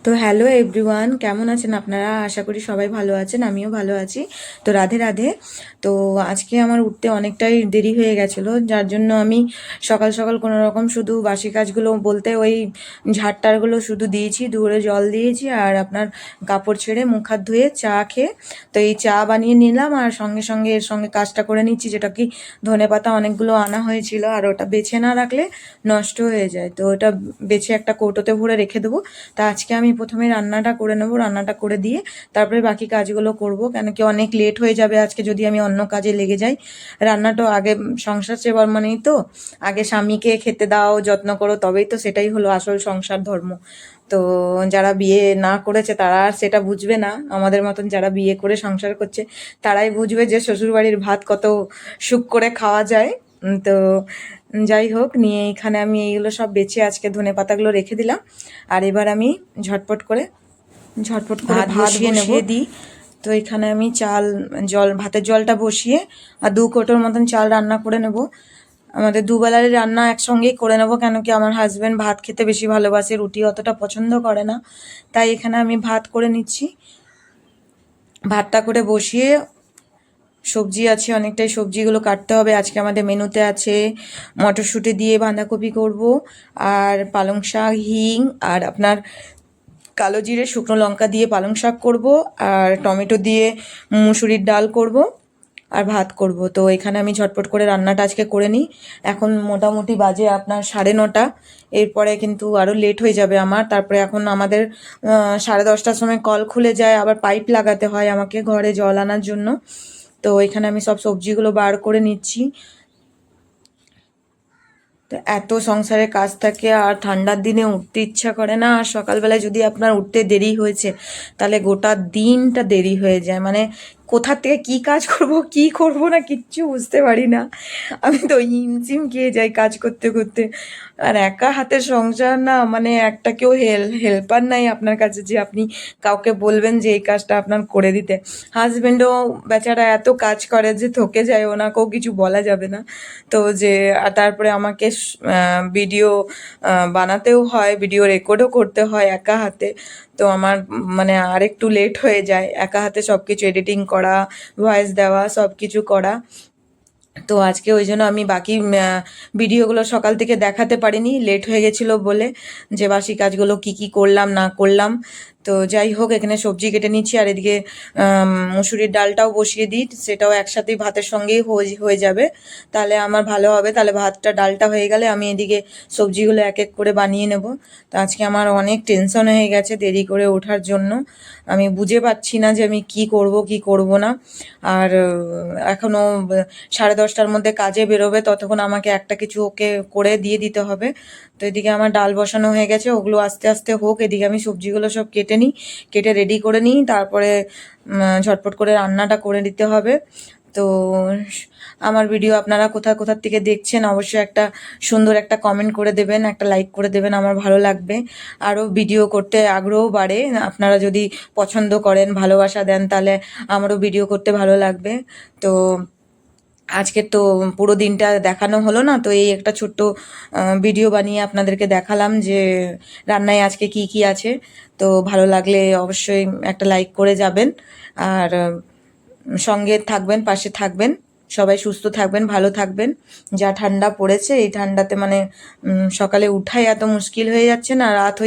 তো hello everyone, কেমন আছেন আপনারা? আশা করি সবাই ভালো আছেন, আমিও ভালো আছি। তো রাধে রাধে। তো আজকে আমার উঠতে অনেকটাই দেরি হয়ে গেছিলো, যার জন্য আমি সকাল সকাল কোনো রকম শুধু বাসি কাজগুলো বলতে ওই ঝাড়টারগুলো শুধু দিয়েছি, দুয়ারে জল দিয়েছি আর আপনার কাপড় ছেড়ে মুখ হাত ধুয়ে চা খেয়ে তো এই চা বানিয়ে নিলাম আর সঙ্গে সঙ্গে এর সঙ্গে কাজটা করে নিচ্ছি, যেটা কি ধনেপাতা অনেকগুলো আনা হয়েছিল আর ওটা বেছে না রাখলে নষ্ট হয়ে যায়। তো ওটা বেছে একটা কৌটোতে ভরে রেখে দেবো। তা আজকে আমি প্রথমে রান্নাটা করে নেবো, রান্নাটা করে দিয়ে তারপরে বাকি কাজগুলো করব, কেন কি অনেক লেট হয়ে যাবে আজকে যদি আমি অন্য কাজে লেগে যাই। রান্নাটা আগে সংসার সেবার মানেই তো আগে স্বামীকে খেতে দাও, যত্ন করো, তবেই তো সেটাই হলো আসল সংসার ধর্ম। তো যারা বিয়ে না করেছে তারা আর সেটা বুঝবে না, আমাদের মতন যারা বিয়ে করে সংসার করছে তারাই বুঝবে যে শ্বশুরবাড়ির ভাত কত সুখ করে খাওয়া যায়। তো যাই হোক, নিয়ে এখানে আমি এইগুলো সব বেছে আজকে ধনে পাতাগুলো রেখে দিলাম। আর এবার আমি ঝটপট করে ভাত বসিয়ে দিই। তো এখানে আমি ভাতের জলটা বসিয়ে আর 2 কোটোর মতন চাল রান্না করে নেব। আমাদের দুবেলার রান্না একসঙ্গেই করে নেব, কেন কি আমার হাজব্যান্ড ভাত খেতে বেশি ভালোবাসে, রুটি অতটা পছন্দ করে না। তাই এখানে আমি ভাত করে নিচ্ছি। ভাতটা করে বসিয়ে সবজি আছে অনেকটাই, সবজিগুলো কাটতে হবে। আজকে আমাদের মেনুতে আছে মটরশুঁটি দিয়ে বাঁধাকপি করব, আর পালং শাক, হিং আর আপনার কালো জিরে শুকনো লঙ্কা দিয়ে পালং শাক করব, আর টমেটো দিয়ে মুসুরির ডাল করব, আর ভাত করব। তো এখানে আমি ঝটপট করে রান্নাটা আজকে করে নিই। এখন মোটামুটি বাজে আপনার 9:30। এরপরে কিন্তু আরও লেট হয়ে যাবে আমার। তারপরে এখন আমাদের 10:30টার সময় কল খুলে যায়, আবার পাইপ লাগাতে হয় আমাকে ঘরে জল আনার জন্য। তো এখানে আমি সব সবজিগুলো বার করে নিচ্ছি। তো এত সংসারের কাজ থাকে আর ঠান্ডার দিনে উঠতে ইচ্ছা করে না, আর সকালবেলায় যদি আপনার উঠতে দেরি হয়েছে তাহলে গোটা দিনটা দেরি হয়ে যায়, মানে কোথা থেকে কি কাজ করব কি করব না কিচ্ছু বুঝতে পারি না। আমি তো হিমশিম খেয়ে যাই কাজ করতে করতে। আর একা হাতের সংসার না, মানে একটা কেউ হেল্পার নাই আপনার কাছে যে আপনি কাউকে বলবেন যে এই কাজটা আপনার করে দিতে। হাজবেন্ডও বেচারা এত কাজ করে যে থকে যায়, ওনাকেও কিছু বলা যাবে না। তো যে আর তারপরে আমাকে ভিডিও বানাতেও হয়, ভিডিও রেকর্ডও করতে হয় একা হাতে। তো আমার মানে আরেকটু লেট হয়ে যায় একা হাতে সব কিছু এডিটিং করা, ভয়েস দেওয়া, সব কিছু করা। তো আজকে ওই জন্য আমি বাকি ভিডিওগুলো সকাল থেকে দেখাতে পারিনি, লেট হয়ে গেছিলো বলে, যে বাসি কাজগুলো কি কি করলাম না করলাম। তো যাই হোক, এখানে সবজি কেটে নিচ্ছি আর এদিকে মুসুরির ডালটাও বসিয়ে দিই, সেটাও একসাথেই ভাতের সঙ্গেই হয়ে যাবে, তাহলে আমার ভালো হবে। তাহলে ভাতটা ডালটা হয়ে গেলে আমি এদিকে সবজিগুলো এক এক করে বানিয়ে নেব। তো আজকে আমার অনেক টেনশন হয়ে গেছে দেরি করে ওঠার জন্য, আমি বুঝে পাচ্ছি না যে আমি কি করব কি করব না। আর এখনও 10:30টার মধ্যে কাজে বেরোবে, ততক্ষণ আমাকে একটা কিছু ওকে করে দিয়ে দিতে হবে। তো এদিকে আমার ডাল বসানো হয়ে গেছে, ওগুলো আস্তে আস্তে হোক, এদিকে আমি সবজিগুলো সব কেটে নিই, কেটে রেডি করে নিই, তারপরে ঝটপট করে রান্নাটা করে দিতে হবে। তো আমার ভিডিও আপনারা কোথার থেকে দেখছেন অবশ্যই একটা সুন্দর একটা কমেন্ট করে দেবেন, একটা লাইক করে দেবেন, আমার ভালো লাগবে। আরও ভিডিও করতে আগ্রহ বাড়ে, আপনারা যদি পছন্দ করেন, ভালোবাসা দেন, তাহলে আমারও ভিডিও করতে ভালো লাগবে। তো আজকে তো পুরো দিনটা দেখানো হলো না, তো এই একটা ছোট্ট ভিডিও বানিয়ে আপনাদেরকে দেখালাম যে রান্নায় আজকে কি কি আছে। তো ভালো লাগলে অবশ্যই একটা লাইক করে যাবেন, আর সঙ্গে থাকবেন, পাশে থাকবেন। সবাই সুস্থ থাকবেন, ভালো থাকবেন। যা ঠান্ডা পড়েছে এই ঠান্ডাতে মানে সকালে উঠাই এত মুশকিল হয়ে যাচ্ছে না, রাত হয়ে